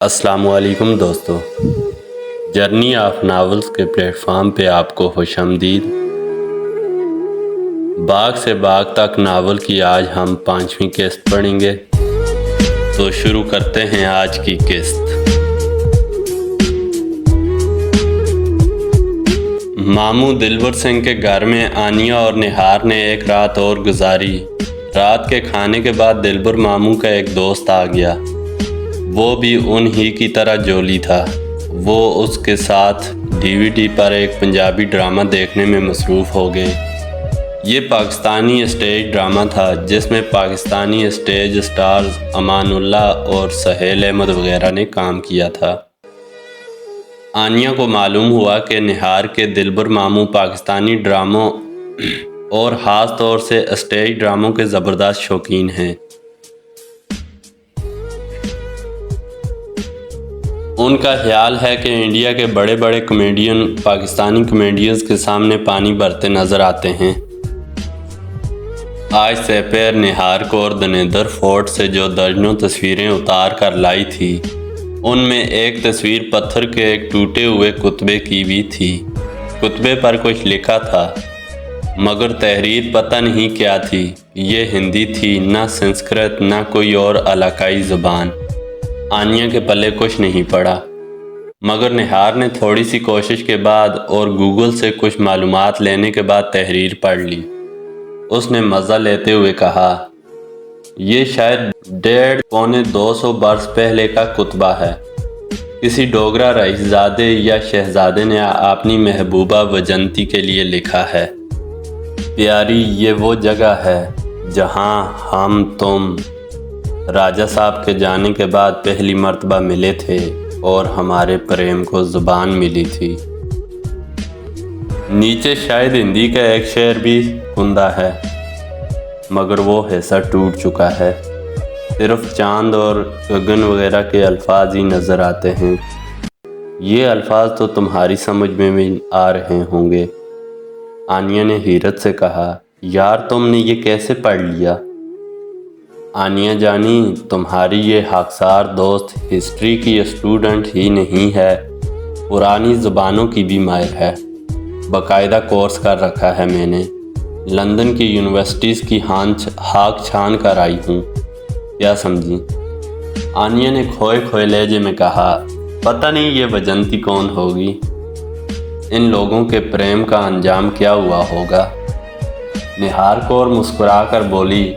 السلام علیکم دوستو، جرنی آف ناولز کے پلیٹ فارم پہ آپ کو خوش آمدید۔ باغ سے باغ تک ناول کی آج ہم 5ویں قسط پڑھیں گے، تو شروع کرتے ہیں آج کی قسط۔ ماموں دلبر سنگھ کے گھر میں آنیہ اور نہار نے ایک رات اور گزاری۔ رات کے کھانے کے بعد دلبر ماموں کا ایک دوست آ گیا۔ وہ بھی ان ہی کی طرح جولی تھا۔ وہ اس کے ساتھ ڈی وی ڈی پر ایک پنجابی ڈرامہ دیکھنے میں مصروف ہو گئے۔ یہ پاکستانی اسٹیج ڈرامہ تھا جس میں پاکستانی اسٹیج اسٹارز امان اللہ اور سہیل احمد وغیرہ نے کام کیا تھا۔ آنیہ کو معلوم ہوا کہ نہار کے دلبر ماموں پاکستانی ڈراموں اور خاص طور سے اسٹیج ڈراموں کے زبردست شوقین ہیں۔ ان کا خیال ہے کہ انڈیا کے بڑے بڑے کمیڈین پاکستانی کمیڈینز کے سامنے پانی بھرتے نظر آتے ہیں۔ آج سپیر نہار کو اور دنیندر فورٹ سے جو درجنوں تصویریں اتار کر لائی تھی، ان میں ایک تصویر پتھر کے ایک ٹوٹے ہوئے کتبے کی بھی تھی۔ کتبے پر کچھ لکھا تھا، مگر تحریر پتہ نہیں کیا تھی۔ یہ ہندی تھی، نہ سنسکرت، نہ کوئی اور علاقائی زبان۔ آنیہ کے پلے کچھ نہیں پڑا، مگر نہار نے تھوڑی سی کوشش کے بعد اور گوگل سے کچھ معلومات لینے کے بعد تحریر پڑھ لی۔ اس نے مزہ لیتے ہوئے کہا، یہ شاید 150-200 برس پہلے کا کتبہ ہے۔ کسی ڈوگرا رئیس زادے یا شہزادے نے اپنی محبوبہ وجنتی کے لیے لکھا ہے، پیاری یہ وہ جگہ ہے جہاں ہم تم راجہ صاحب کے جانے کے بعد پہلی مرتبہ ملے تھے اور ہمارے پریم کو زبان ملی تھی۔ نیچے شاید ہندی کا ایک شعر بھی کندہ ہے، مگر وہ حصہ ٹوٹ چکا ہے۔ صرف چاند اور گگن وغیرہ کے الفاظ ہی نظر آتے ہیں۔ یہ الفاظ تو تمہاری سمجھ میں بھی آ رہے ہوں گے۔ آنیہ نے حیرت سے کہا، یار تم نے یہ کیسے پڑھ لیا؟ آنیہ جانی، تمہاری یہ خاکسار دوست ہسٹری کی اسٹوڈنٹ ہی نہیں ہے، پرانی زبانوں کی بھی ماہر ہے۔ باقاعدہ کورس کر رکھا ہے میں نے، لندن کی یونیورسٹیز کی ہاک چھان کر آئی ہوں، کیا سمجھی؟ آنیہ نے کھوئے کھوئے لہجے میں کہا، پتہ نہیں یہ وجنتی کون ہوگی، ان لوگوں کے پریم کا انجام کیا ہوا ہوگا؟ نہار کور مسکرا کر بولی،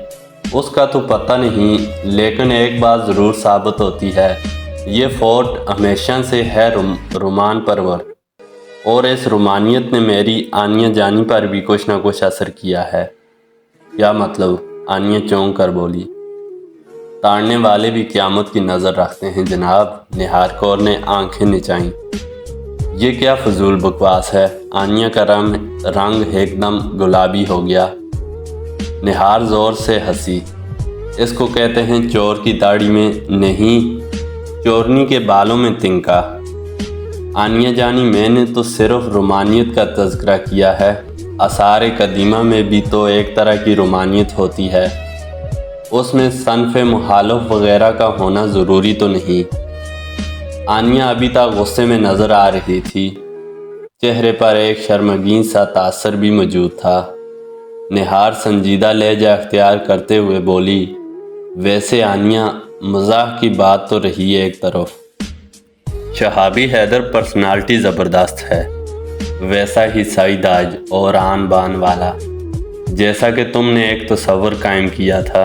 اس کا تو پتہ نہیں، لیکن ایک بات ضرور ثابت ہوتی ہے، یہ فورٹ ہمیشہ سے ہے رومان پرور، اور اس رومانیت نے میری آنیہ جانی پر بھی کچھ نہ کچھ اثر کیا ہے۔ کیا مطلب؟ آنیہ چونک کر بولی، تاڑنے والے بھی قیامت کی نظر رکھتے ہیں جناب۔ نہار کور نے آنکھیں نچائیں، یہ کیا فضول بکواس ہے؟ آنیہ کا رنگ ایک دم گلابی ہو گیا۔ نہار زور سے ہنسی، اس کو کہتے ہیں چور کی داڑھی میں نہیں، چورنی کے بالوں میں تنکا۔ آنیہ جانی، میں نے تو صرف رومانیت کا تذکرہ کیا ہے، آثار قدیمہ میں بھی تو ایک طرح کی رومانیت ہوتی ہے، اس میں صنف مخالف وغیرہ کا ہونا ضروری تو نہیں۔ آنیہ ابھی تک غصے میں نظر آ رہی تھی، چہرے پر ایک شرمگین سا تاثر بھی موجود تھا۔ نہار سنجیدہ لہجہ اختیار کرتے ہوئے بولی، ویسے آنیہ مزاح کی بات تو رہی ہے ایک طرف، شہابی حیدر پرسنالٹی زبردست ہے، ویسا ہی سائیداج اور آن بان والا، جیسا کہ تم نے ایک تصور قائم کیا تھا۔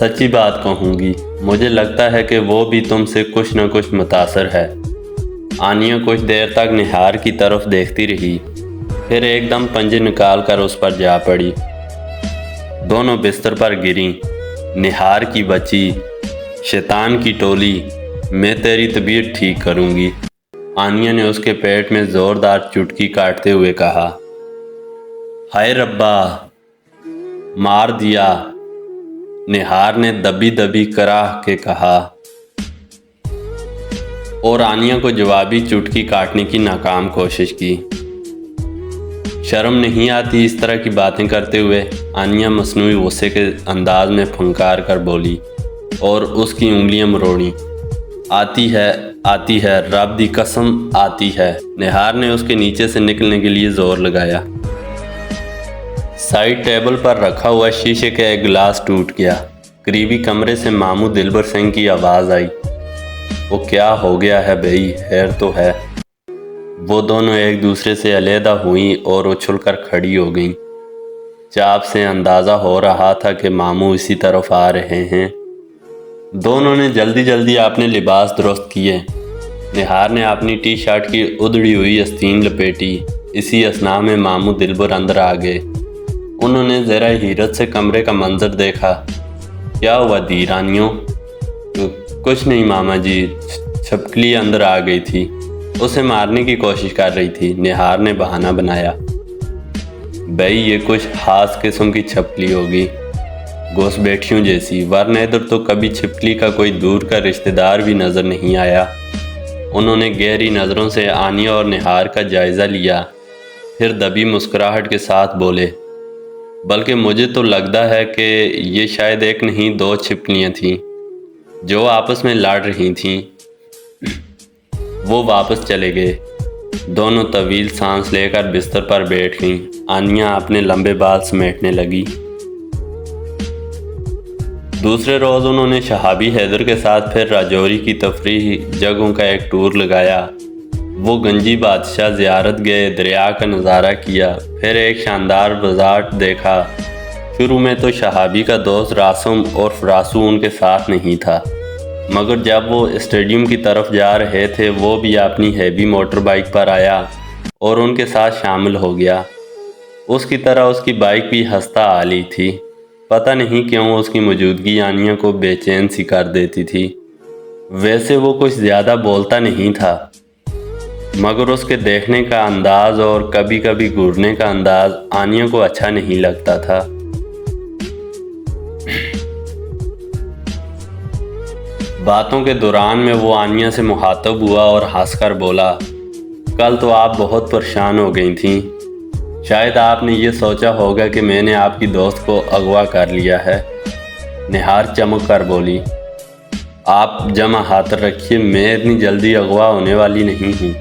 سچی بات کہوں گی، مجھے لگتا ہے کہ وہ بھی تم سے کچھ نہ کچھ متاثر ہے۔ آنیہ کچھ دیر تک نہار کی طرف دیکھتی رہی، پھر ایک دم پنجے نکال کر اس پر جا پڑی۔ دونوں بستر پر گریں۔ نہار کی بچی، شیطان کی ٹولی، میں تیری طبیعت ٹھیک کروں گی۔ آنیہ نے اس کے پیٹ میں زوردار چٹکی کاٹتے ہوئے کہا، ہائے ربا، مار دیا۔ نہار نے دبی دبی کراہ کے کہا، اور آنیہ کو جوابی چٹکی کاٹنے کی ناکام کوشش کی۔ شرم نہیں آتی اس طرح کی باتیں کرتے ہوئے؟ آنیہ مصنوعی غصے کے انداز میں پھنکار کر بولی۔ اور اس کی انگلیاں مروڑیں۔ آتی ہے، رب دی قسم آتی ہے۔ نہار نے اس کے نیچے سے نکلنے کے لیے زور لگایا۔ سائیڈ ٹیبل پر رکھا ہوا شیشے کا ایک گلاس ٹوٹ گیا۔ قریبی کمرے سے ماموں دلبر سنگھ کی آواز آئی، وہ کیا ہو گیا ہے بھائی، خیر تو ہے؟ وہ دونوں ایک دوسرے سے علیحدہ ہوئیں اور اچھل کر کھڑی ہو گئیں۔ چاپ سے اندازہ ہو رہا تھا کہ ماموں اسی طرف آ رہے ہیں۔ دونوں نے جلدی جلدی اپنے لباس درست کیے۔ نہار نے اپنی ٹی شرٹ کی ادھڑی ہوئی آستین لپیٹی۔ اسی اثناء میں ماموں دلبر اندر آ گئے۔ انہوں نے ذرا حیرت سے کمرے کا منظر دیکھا۔ کیا ہوا دیرانیوں؟ کچھ نہیں ماما جی، چھپکلی اندر آ گئی تھی، اسے مارنے کی کوشش کر رہی تھی، نہار نے بہانہ بنایا۔ بھائی یہ کچھ خاص قسم کی چھپکلی ہوگی، گوس بیٹھیوں جیسی، ورنہ ادھر تو کبھی چھپکلی کا کوئی دور کا رشتہ دار بھی نظر نہیں آیا۔ انہوں نے گہری نظروں سے آنیہ اور نہار کا جائزہ لیا، پھر دبی مسکراہٹ کے ساتھ بولے، بلکہ مجھے تو لگتا ہے کہ یہ شاید ایک نہیں دو چھپکلیاں تھیں جو آپس میں لڑ رہی تھیں۔ وہ واپس چلے گئے۔ دونوں طویل سانس لے کر بستر پر بیٹھ گئیں۔ آنیہ اپنے لمبے بال سمیٹنے لگی۔ دوسرے روز انہوں نے شہابی حیدر کے ساتھ پھر راجوری کی تفریحی جگہوں کا ایک ٹور لگایا۔ وہ گنجی بادشاہ زیارت گئے، دریا کا نظارہ کیا، پھر ایک شاندار بازار دیکھا۔ شروع میں تو شہابی کا دوست راسم اور فراسو ان کے ساتھ نہیں تھا، مگر جب وہ اسٹیڈیم کی طرف جا رہے تھے وہ بھی اپنی ہیوی موٹر بائک پر آیا اور ان کے ساتھ شامل ہو گیا۔ اس کی طرح اس کی بائک بھی ہنستا آ لی تھی۔ پتہ نہیں کیوں اس کی موجودگی آنیہ کو بے چین سی کر دیتی تھی۔ ویسے وہ کچھ زیادہ بولتا نہیں تھا، مگر اس کے دیکھنے کا انداز اور کبھی کبھی گھورنے کا انداز آنیہ کو اچھا نہیں لگتا تھا۔ باتوں کے دوران میں وہ آنیہ سے مخاطب ہوا اور ہنس کر بولا، کل تو آپ بہت پریشان ہو گئی تھیں، شاید آپ نے یہ سوچا ہوگا کہ میں نے آپ کی دوست کو اغوا کر لیا ہے۔ نہار چمک کر بولی، آپ جمع ہاتھ رکھیے، میں اتنی جلدی اغوا ہونے والی نہیں ہوں۔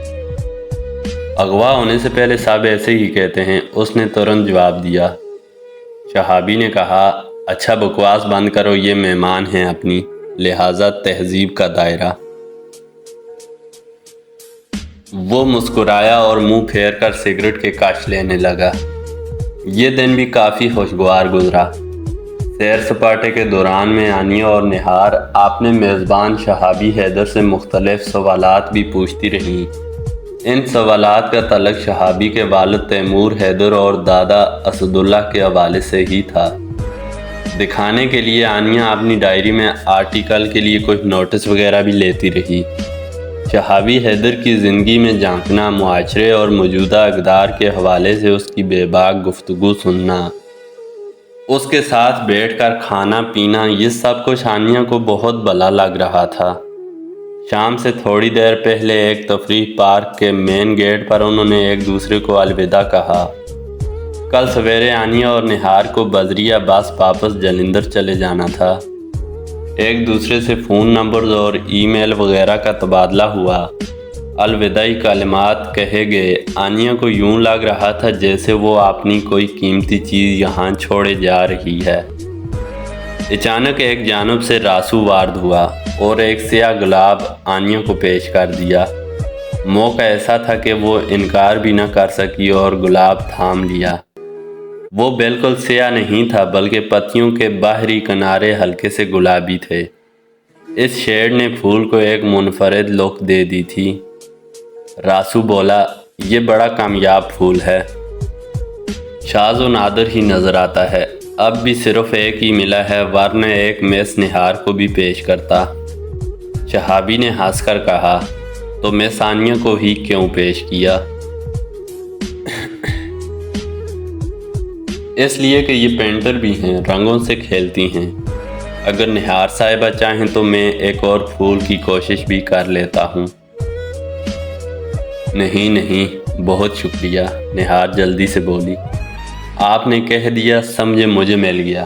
اغوا ہونے سے پہلے سب ایسے ہی کہتے ہیں، اس نے ترنت جواب دیا۔ شہابی نے کہا، اچھا بکواس بند کرو، یہ مہمان ہیں اپنی، لہذا تہذیب کا دائرہ۔ وہ مسکرایا اور منہ پھیر کر سگریٹ کے کش لینے لگا۔ یہ دن بھی کافی خوشگوار گزرا۔ سیر سپاٹے کے دوران میں آنیہ اور نہار اپنے میزبان شہابی حیدر سے مختلف سوالات بھی پوچھتی رہیں۔ ان سوالات کا تعلق شہابی کے والد تیمور حیدر اور دادا اسداللہ کے حوالے سے ہی تھا۔ دکھانے کے لیے آنیہ اپنی ڈائری میں آرٹیکل کے لیے کچھ نوٹس وغیرہ بھی لیتی رہی۔ شہابی حیدر کی زندگی میں جھانکنا، معاشرے اور موجودہ اقدار کے حوالے سے اس کی بے باک گفتگو سننا، اس کے ساتھ بیٹھ کر کھانا پینا، یہ سب کچھ آنیہ کو بہت بھلا لگ رہا تھا۔ شام سے تھوڑی دیر پہلے ایک تفریح پارک کے مین گیٹ پر انہوں نے ایک دوسرے کو الوداع کہا۔ کل سویرے آنیہ اور نہار کو بذریعہ بس واپس جلندھر چلے جانا تھا۔ ایک دوسرے سے فون نمبرز اور ای میل وغیرہ کا تبادلہ ہوا۔ الوداعی کلمات کہے گئے۔ آنیہ کو یوں لگ رہا تھا جیسے وہ اپنی کوئی قیمتی چیز یہاں چھوڑے جا رہی ہے۔ اچانک ایک جانب سے راسو وارد ہوا اور ایک سیاہ گلاب آنیہ کو پیش کر دیا۔ موقع ایسا تھا کہ وہ انکار بھی نہ کر سکی اور گلاب تھام لیا۔ وہ بالکل سیاہ نہیں تھا بلکہ پتیوں کے باہری کنارے ہلکے سے گلابی تھے۔ اس شیڈ نے پھول کو ایک منفرد لک دے دی تھی۔ راسو بولا، یہ بڑا کامیاب پھول ہے، شاذ و نادر ہی نظر آتا ہے، اب بھی صرف ایک ہی ملا ہے، ورنہ ایک میس نہار کو بھی پیش کرتا۔ شہابی نے ہنس کر کہا، تو میں آنیہ کو ہی کیوں پیش کیا؟ اس لیے کہ یہ پینٹر بھی ہیں، رنگوں سے کھیلتی ہیں۔ اگر نہار صاحبہ چاہیں تو میں ایک اور پھول کی کوشش بھی کر لیتا ہوں۔ نہیں، بہت شکریہ، نہار جلدی سے بولی۔ آپ نے کہہ دیا، سمجھے مجھے مل گیا۔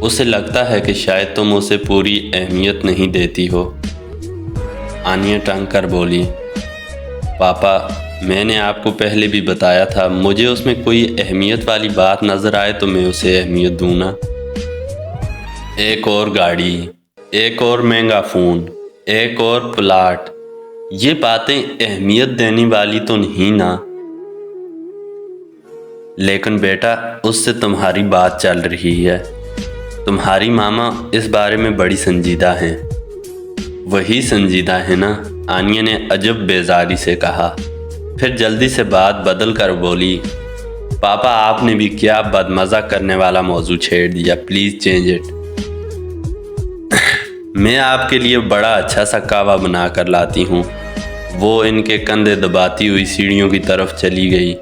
اسے لگتا ہے کہ شاید تم اسے پوری اہمیت نہیں دیتی ہو۔ آنیا ٹنگ کر بولی، پاپا میں نے آپ کو پہلے بھی بتایا تھا، مجھے اس میں کوئی اہمیت والی بات نظر آئے تو میں اسے اہمیت دوں نا۔ ایک اور گاڑی، ایک اور مہنگا فون، ایک اور پلاٹ، یہ باتیں اہمیت دینے والی تو نہیں نا؟ لیکن بیٹا اس سے تمہاری بات چل رہی ہے، تمہاری ماما اس بارے میں بڑی سنجیدہ ہیں۔ وہی سنجیدہ ہے نا، آنیا نے عجب بیزاری سے کہا، پھر جلدی سے بات بدل کر بولی، پاپا آپ نے بھی کیا بدمزہ کرنے والا موضوع چھیڑ دیا، پلیز چینج اٹ۔ میں آپ کے لیے بڑا اچھا سا کعوہ بنا کر لاتی ہوں۔ وہ ان کے کندھے دباتی ہوئی سیڑھیوں کی طرف چلی گئی۔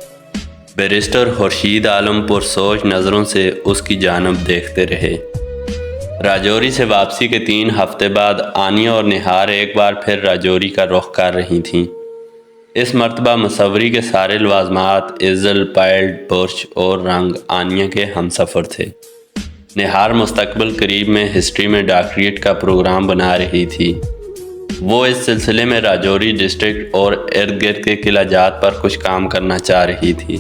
بیرسٹر خورشید عالم پرسوچ نظروں سے اس کی جانب دیکھتے رہے۔ راجوری سے واپسی کے 3 ہفتے بعد آنیا اور نہار ایک بار پھر راجوری کا رخ کر رہی تھیں۔ اس مرتبہ مصوری کے سارے لوازمات، ازل، پائلڈ، برش اور رنگ آنیا کے ہم سفر تھے۔ نہار مستقبل قریب میں ہسٹری میں ڈاکٹریٹ کا پروگرام بنا رہی تھی۔ وہ اس سلسلے میں راجوری ڈسٹرکٹ اور ارد گرد کے قلعہ جات پر کچھ کام کرنا چاہ رہی تھی۔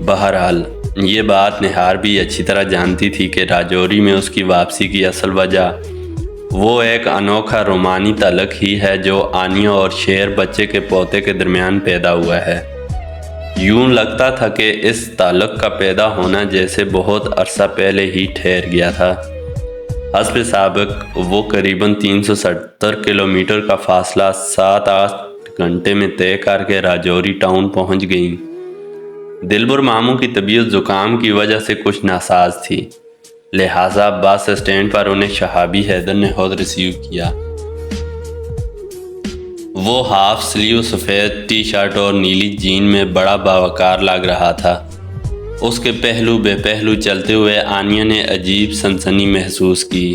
بہرحال یہ بات نہار بھی اچھی طرح جانتی تھی کہ راجوری میں اس کی واپسی کی اصل وجہ وہ ایک انوکھا رومانی تعلق ہی ہے جو آنیا اور شیر بچے کے پوتے کے درمیان پیدا ہوا ہے۔ یوں لگتا تھا کہ اس تعلق کا پیدا ہونا جیسے بہت عرصہ پہلے ہی ٹھہر گیا تھا۔ حسب سابق وہ قریباً 370 کلومیٹر کا فاصلہ 7-8 گھنٹے میں طے کر کے راجوری ٹاؤن پہنچ گئیں۔ دلبر ماموں کی طبیعت زکام کی وجہ سے کچھ ناساز تھی، لہٰذا بس اسٹینڈ پر انہیں شہابی حیدر نے خود ریسیو کیا۔ وہ ہاف سلیو سفید ٹی شرٹ اور نیلی جین میں بڑا باوقار لگ رہا تھا۔ اس کے پہلو بے پہلو چلتے ہوئے آنیا نے عجیب سنسنی محسوس کی،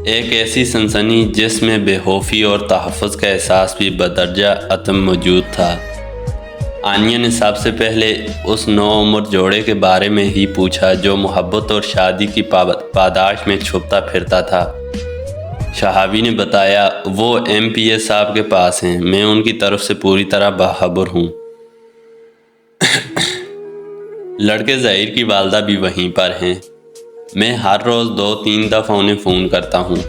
ایک ایسی سنسنی جس میں بے خوفی اور تحفظ کا احساس بھی بدرجہ عدم موجود تھا۔ آنیا نے سب سے پہلے اس نوعمر جوڑے کے بارے میں ہی پوچھا جو محبت اور شادی کی پاداش میں چھپتا پھرتا تھا۔ شہابی نے بتایا، وہ MPA صاحب کے پاس ہیں، میں ان کی طرف سے پوری طرح باخبر ہوں۔ لڑکے ظہیر کی والدہ بھی وہیں پر ہیں، میں ہر روز 2-3 دفعہ انہیں فون کرتا ہوں۔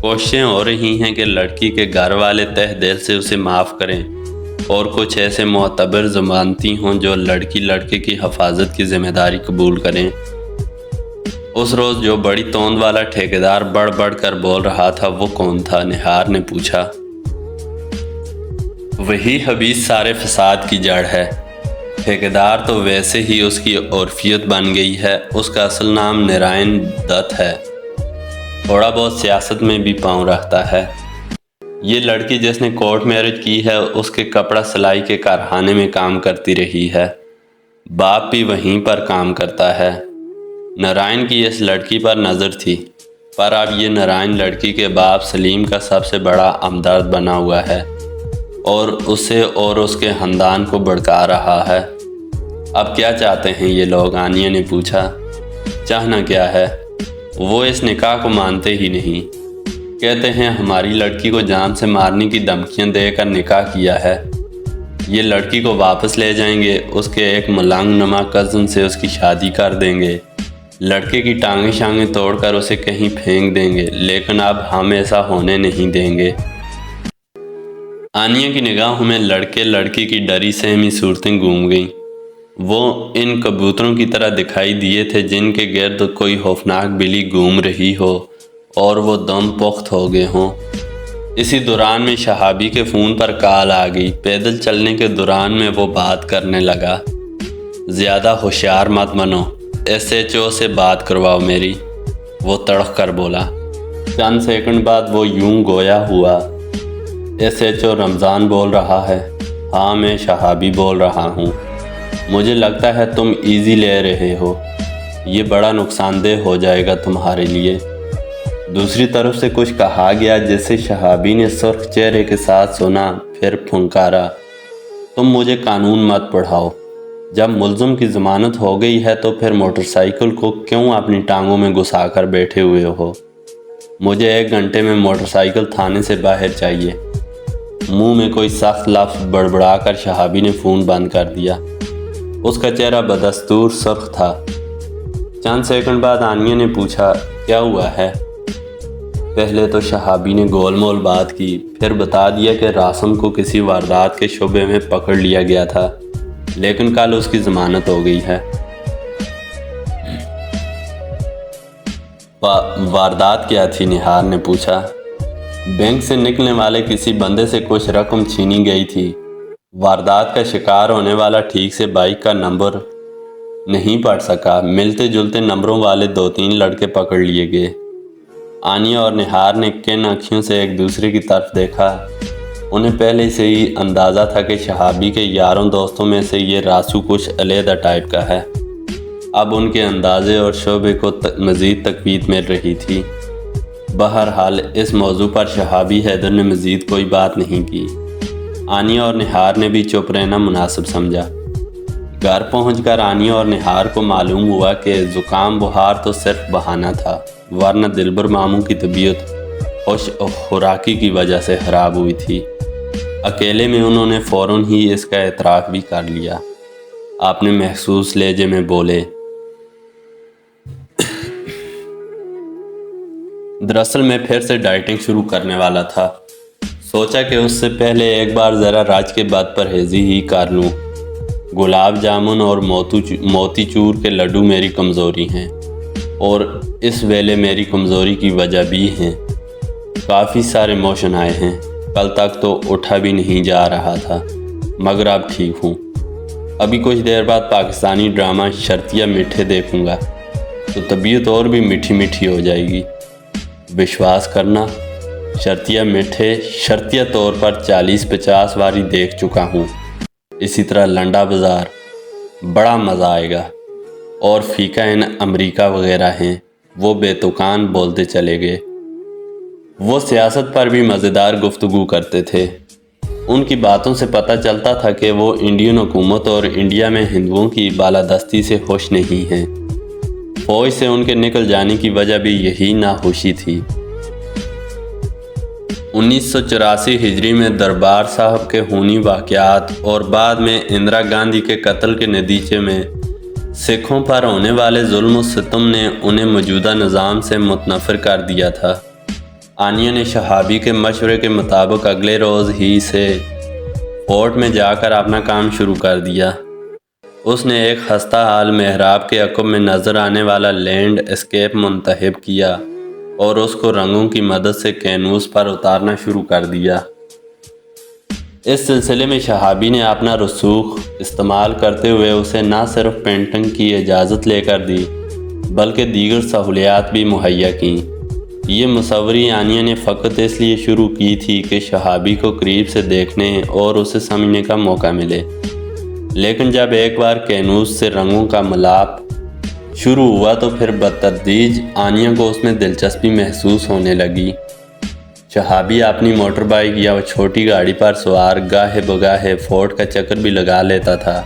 کوششیں ہو رہی ہیں کہ لڑکی کے گھر والے تہ دل سے اسے معاف کریں اور کچھ ایسے معتبر ضمانتی ہوں جو لڑکے کی حفاظت کی ذمہ داری قبول کریں۔ اس روز جو بڑی توند والا ٹھیکیدار بڑھ کر بول رہا تھا وہ کون تھا؟ نہار نے پوچھا۔ وہی حبیث سارے فساد کی جڑ ہے۔ ٹھیکیدار تو ویسے ہی اس کی عرفیت بن گئی ہے، اس کا اصل نام نارائن دت ہے، تھوڑا بہت سیاست میں بھی پاؤں رکھتا ہے۔ یہ لڑکی جس نے کورٹ میرج کی ہے اس کے کپڑا سلائی کے کارخانے میں کام کرتی رہی ہے، باپ بھی وہیں پر کام کرتا ہے۔ نارائن کی اس لڑکی پر نظر تھی، پر اب یہ نارائن لڑکی کے باپ سلیم کا سب سے بڑا ہمدرد بنا ہوا ہے اور اسے اور اس کے خاندان کو بھڑکا رہا ہے۔ اب کیا چاہتے ہیں یہ لوگ؟ آنیا نے پوچھا۔ چاہنا کیا ہے؟ وہ اس نکاح کو مانتے ہی نہیں، کہتے ہیں ہماری لڑکی کو جان سے مارنے کی دھمکیاں دے کر نکاح کیا ہے، یہ لڑکی کو واپس لے جائیں گے، اس کے ایک ملنگ نما کزن سے اس کی شادی کر دیں گے، لڑکے کی ٹانگیں شانگیں توڑ کر اسے کہیں پھینک دیں گے، لیکن اب ہم ایسا ہونے نہیں دیں گے۔ آنیا کی نگاہوں میں لڑکے لڑکی کی ڈری سہمی صورتیں گھوم گئیں۔ وہ ان کبوتروں کی طرح دکھائی دیے تھے جن کے گرد کوئی خوفناک بلی گھوم رہی ہو اور وہ دم پخت ہو گئے ہوں۔ اسی دوران میں شہابی کے فون پر کال آ گئی۔ پیدل چلنے کے دوران میں وہ بات کرنے لگا، زیادہ ہوشیار مت بنو، SHO سے بات کرواؤ میری، وہ تڑق کر بولا۔ چند سیکنڈ بعد وہ یوں گویا ہوا، SHO رمضان بول رہا ہے؟ ہاں میں شہابی بول رہا ہوں، مجھے لگتا ہے تم ایزی لے رہے ہو، یہ بڑا نقصان دہ ہو جائے گا تمہارے لیے۔ دوسری طرف سے کچھ کہا گیا جسے شہابی نے سرخ چہرے کے ساتھ سنا، پھر پھنکارا، تم مجھے قانون مت پڑھاؤ، جب ملزم کی ضمانت ہو گئی ہے تو پھر موٹر سائیکل کو کیوں اپنی ٹانگوں میں گھسا کر بیٹھے ہوئے ہو؟ مجھے 1 گھنٹے میں موٹر سائیکل تھانے سے باہر چاہیے۔ منہ میں کوئی سخت لفظ بڑبڑا کر شہابی نے فون بند کر دیا۔ اس کا چہرہ بدستور سرخ تھا۔ چند سیکنڈ بعد آنیہ نے پوچھا، کیا ہوا ہے؟ پہلے تو شہابی نے گول مول بات کی، پھر بتا دیا کہ راسم کو کسی واردات کے شعبے میں پکڑ لیا گیا تھا، لیکن کل اس کی ضمانت ہو گئی ہے۔ واردات کیا تھی؟ نہار نے پوچھا۔ بینک سے نکلنے والے کسی بندے سے کچھ رقم چھینی گئی تھی۔ واردات کا شکار ہونے والا ٹھیک سے بائک کا نمبر نہیں پڑھ سکا، ملتے جلتے نمبروں والے 2-3 لڑکے پکڑ لیے گئے۔ آنیہ اور نہار نے کن اکھیوں سے ایک دوسرے کی طرف دیکھا۔ انہیں پہلے سے ہی اندازہ تھا کہ شہابی کے یاروں دوستوں میں سے یہ راسو کچھ علیحدہ ٹائپ کا ہے۔ اب ان کے اندازے اور شعبے کو مزید تقویت مل رہی تھی۔ بہرحال اس موضوع پر شہابی حیدر نے مزید کوئی بات نہیں کی۔ آنیہ اور نہار نے بھی چپ رہنا مناسب سمجھا۔ گھر پہنچ کر آنیہ اور نہار کو معلوم ہوا کہ زکام بخار تو صرف بہانہ تھا، ورنہ دلبر ماموں کی طبیعت خوش و خوراکی کی وجہ سے خراب ہوئی تھی۔ اکیلے میں انہوں نے فوراً ہی اس کا اعتراف بھی کر لیا۔ آپ نے محسوس لہجے میں بولے، دراصل میں پھر سے ڈائٹنگ شروع کرنے والا تھا۔ سوچا کہ اس سے پہلے ایک بار ذرا راج کے بعد پرہیزی ہی کر لوں۔ گلاب جامن اور موتی چور کے لڈو میری کمزوری ہیں، اور اس ویلے میری کمزوری کی وجہ بھی ہیں۔ کافی سارے موشن آئے ہیں، کل تک تو اٹھا بھی نہیں جا رہا تھا، مگر اب ٹھیک ہوں۔ ابھی کچھ دیر بعد پاکستانی ڈرامہ شرطیہ میٹھے دیکھوں گا تو طبیعت اور بھی میٹھی میٹھی ہو جائے گی۔ وشواس کرنا، شرطیہ میٹھے شرطیہ طور پر 40-50 باری دیکھ چکا ہوں۔ اسی طرح لنڈا بازار، بڑا مزہ آئے گا۔ اور فیکا ان امریکہ وغیرہ ہیں، وہ بے تکان بولتے چلے گئے۔ وہ سیاست پر بھی مزیدار گفتگو کرتے تھے۔ ان کی باتوں سے پتہ چلتا تھا کہ وہ انڈین حکومت اور انڈیا میں ہندوؤں کی بالادستی سے خوش نہیں ہیں۔ فوج سے ان کے نکل جانے کی وجہ بھی یہی ناخوشی تھی۔ 1984 ہجری میں دربار صاحب کے خونی واقعات اور بعد میں اندرا گاندھی کے قتل کے نتیجے میں سکھوں پر ہونے والے ظلم و ستم نے انہیں موجودہ نظام سے متنفر کر دیا تھا۔ آنیہ نے شہابی کے مشورے کے مطابق اگلے روز ہی سے فورٹ میں جا کر اپنا کام شروع کر دیا۔ اس نے ایک خستہ حال محراب کے عقب میں نظر آنے والا لینڈ اسکیپ منتخب کیا اور اس کو رنگوں کی مدد سے کینوس پر اتارنا شروع کر دیا۔ اس سلسلے میں شہابی نے اپنا رسوخ استعمال کرتے ہوئے اسے نہ صرف پینٹنگ کی اجازت لے کر دی بلکہ دیگر سہولیات بھی مہیا کیں۔ یہ مصوری آنیہ نے فقط اس لیے شروع کی تھی کہ شہابی کو قریب سے دیکھنے اور اسے سمجھنے کا موقع ملے، لیکن جب ایک بار کینوس سے رنگوں کا ملاپ شروع ہوا تو پھر بتدریج آنیہ کو اس میں دلچسپی محسوس ہونے لگی۔ شہابی اپنی موٹر بائک یا چھوٹی گاڑی پر سوار گاہے بگاہے فورٹ کا چکر بھی لگا لیتا تھا۔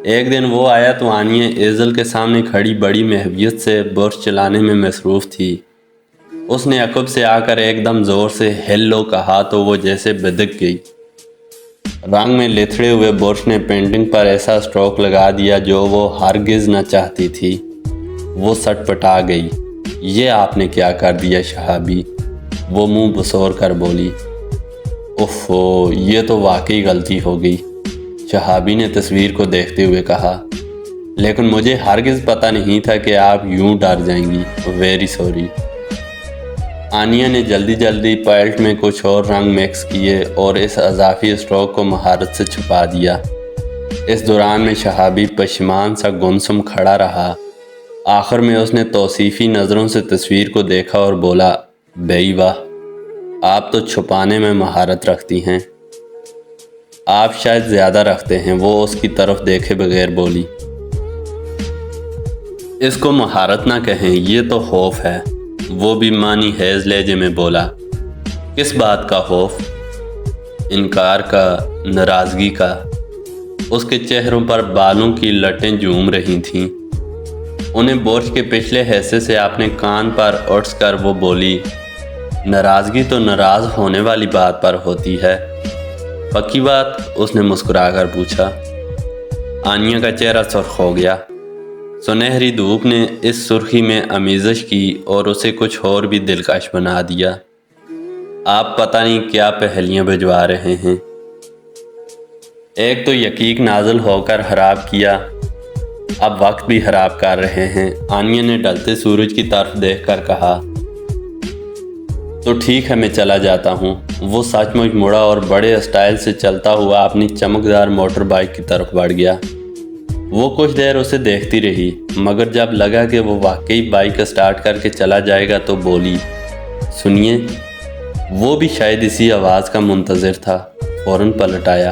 ایک دن وہ آیا تو آنیہ ایزل کے سامنے کھڑی بڑی محبت سے برش چلانے میں مصروف تھی۔ اس نے عقب سے آ کر ایک دم زور سے ہیلو کہا تو وہ جیسے بدک گئی۔ رنگ میں لتھڑے ہوئے برش نے پینٹنگ پر ایسا سٹروک لگا دیا جو وہ ہرگز نہ چاہتی تھی۔ وہ سٹ پٹا گئی۔ یہ آپ نے کیا کر دیا شہابی؟ وہ منہ بسور کر بولی۔ اوفو، یہ تو واقعی غلطی ہو گئی، شہابی نے تصویر کو دیکھتے ہوئے کہا، لیکن مجھے ہرگز پتہ نہیں تھا کہ آپ یوں ڈر جائیں گی۔ Very sorry. آنیہ نے جلدی جلدی پالٹ میں کچھ اور رنگ مکس کیے اور اس اضافی اسٹروک کو مہارت سے چھپا دیا۔ اس دوران میں شہابی پشیمان سا گمسم کھڑا رہا۔ آخر میں اس نے توصیفی نظروں سے تصویر کو دیکھا اور بولا، بھئی واہ، آپ تو چھپانے میں مہارت رکھتی ہیں۔ آپ شاید زیادہ رکھتے ہیں، وہ اس کی طرف دیکھے بغیر بولی۔ اس کو مہارت نہ کہیں، یہ تو خوف ہے، وہ بھی مانی حیض لہجے میں بولا۔ کس بات کا خوف؟ انکار کا، ناراضگی کا؟ اس کے چہروں پر بالوں کی لٹیں جھوم رہی تھیں۔ انہیں بورچ کے پچھلے حصے سے اپنے کان پر اٹھ کر وہ بولی، ناراضگی تو ناراض ہونے والی بات پر ہوتی ہے، پکی بات؟ اس نے مسکرا کر پوچھا۔ آنیہ کا چہرہ سرخ ہو گیا۔ سنہری دھوپ نے اس سرخی میں آمیزش کی اور اسے کچھ اور بھی دلکش بنا دیا۔ آپ پتہ نہیں کیا پہلیاں بھجوا رہے ہیں۔ ایک تو یقیق نازل ہو کر خراب کیا، اب وقت بھی خراب کر رہے ہیں، آنیہ نے ڈھلتے سورج کی طرف دیکھ کر کہا۔ تو ٹھیک ہے، میں چلا جاتا ہوں۔ وہ سچ مچ مڑا اور بڑے اسٹائل سے چلتا ہوا اپنی چمکدار موٹر بائک کی طرف بڑھ گیا۔ وہ کچھ دیر اسے دیکھتی رہی، مگر جب لگا کہ وہ واقعی بائک اسٹارٹ کر کے چلا جائے گا تو بولی، سنیے۔ وہ بھی شاید اسی آواز کا منتظر تھا، فوراً پلٹ آیا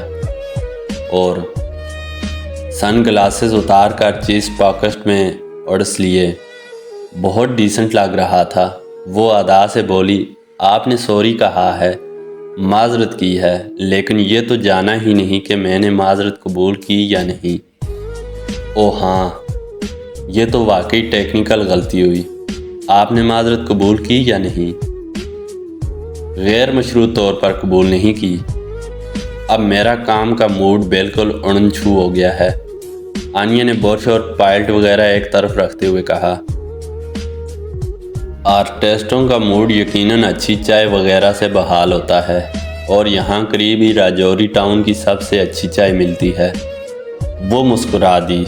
اور سن گلاسز اتار کر چیسٹ پاکٹ میں اڑس لیے۔ بہت ڈیسنٹ لگ رہا تھا۔ وہ ادا سے بولی، آپ نے سوری کہا ہے، معذرت کی ہے، لیکن یہ تو جانا ہی نہیں کہ میں نے معذرت قبول کی یا نہیں۔ او ہاں، یہ تو واقعی ٹیکنیکل غلطی ہوئی۔ آپ نے معذرت قبول کی یا نہیں؟ غیر مشروط طور پر قبول نہیں کی۔ اب میرا کام کا موڈ بالکل اڑن چھو ہو گیا ہے، آنیہ نے برش اور پائلٹ وغیرہ ایک طرف رکھتے ہوئے کہا۔ آرٹسٹوں کا موڈ یقیناً اچھی چائے وغیرہ سے بحال ہوتا ہے، اور یہاں قریب ہی راجوری ٹاؤن کی سب سے اچھی چائے ملتی ہے۔ وہ مسکرا دی۔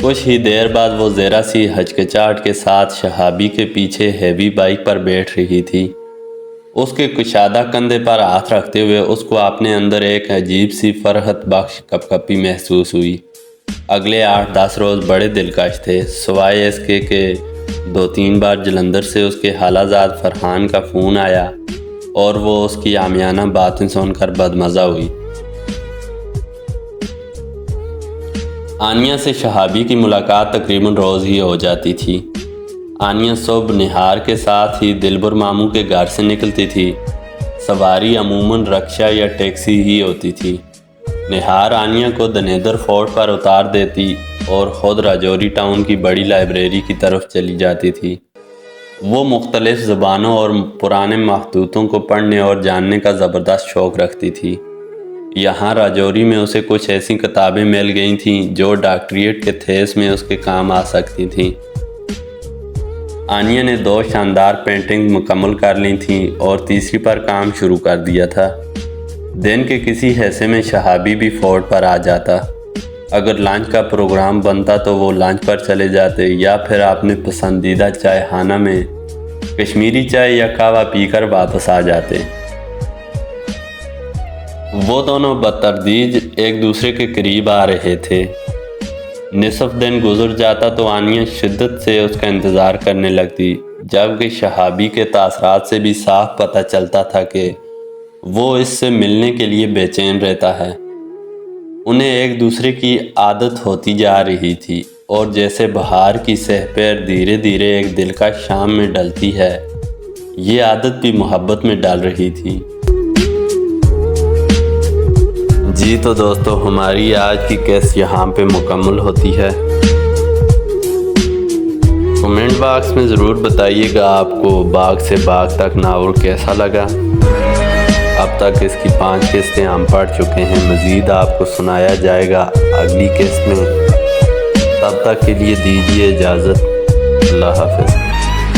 کچھ ہی دیر بعد وہ ذرا سی ہچکچاہٹ کے ساتھ شہابی کے پیچھے ہیوی بائک پر بیٹھ رہی تھی۔ اس کے کشادہ کندھے پر ہاتھ رکھتے ہوئے اس کو اپنے اندر ایک عجیب سی فرحت بخش کپ کپی محسوس ہوئی۔ اگلے 8-10 روز بڑے دلکش تھے، سوائے اس کے کہ 2-3 بار جلندر سے اس کے خالہ زاد فرحان کا فون آیا اور وہ اس کی عامیانہ باتیں سن کر بدمزہ ہوئی۔ آنیہ سے شہابی کی ملاقات تقریباً روز ہی ہو جاتی تھی۔ آنیہ صبح نہار کے ساتھ ہی دلبر ماموں کے گھر سے نکلتی تھی۔ سواری عموماً رکشہ یا ٹیکسی ہی ہوتی تھی۔ نہار آنیہ کو دنیدر فورٹ پر اتار دیتی اور خود راجوری ٹاؤن کی بڑی لائبریری کی طرف چلی جاتی تھی۔ وہ مختلف زبانوں اور پرانے مخطوطوں کو پڑھنے اور جاننے کا زبردست شوق رکھتی تھی۔ یہاں راجوری میں اسے کچھ ایسی کتابیں مل گئی تھیں جو ڈاکٹریٹ کے تھیس میں اس کے کام آ سکتی تھیں۔ آنیہ نے 2 شاندار پینٹنگ مکمل کر لی تھیں اور تیسری پر کام شروع کر دیا تھا۔ دن کے کسی حصے میں شہابی بھی فورٹ پر آ جاتا۔ اگر لنچ کا پروگرام بنتا تو وہ لنچ پر چلے جاتے یا پھر اپنے پسندیدہ چائے خانہ میں کشمیری چائے یا قہوہ پی کر واپس آ جاتے۔ وہ دونوں بتدریج ایک دوسرے کے قریب آ رہے تھے۔ نصف دن گزر جاتا تو آنیہ شدت سے اس کا انتظار کرنے لگتی، جبکہ شہابی کے تاثرات سے بھی صاف پتہ چلتا تھا کہ وہ اس سے ملنے کے لیے بے چین رہتا ہے۔ انہیں ایک دوسرے کی عادت ہوتی جا رہی تھی، اور جیسے بہار کی سحپیر دھیرے دھیرے ایک دلکش شام میں ڈلتی ہے، یہ عادت بھی محبت میں ڈال رہی تھی۔ جی تو دوستو، ہماری آج کی قصہ یہاں پہ مکمل ہوتی ہے۔ کمنٹ باکس میں ضرور بتائیے گا آپ کو باغ سے باغ تک ناول کیسا لگا۔ اب تک اس کی 5 قسطیں ہم پڑھ چکے ہیں، مزید آپ کو سنایا جائے گا اگلی قسط میں۔ تب تک کے لیے دیجیے اجازت۔ اللہ حافظ۔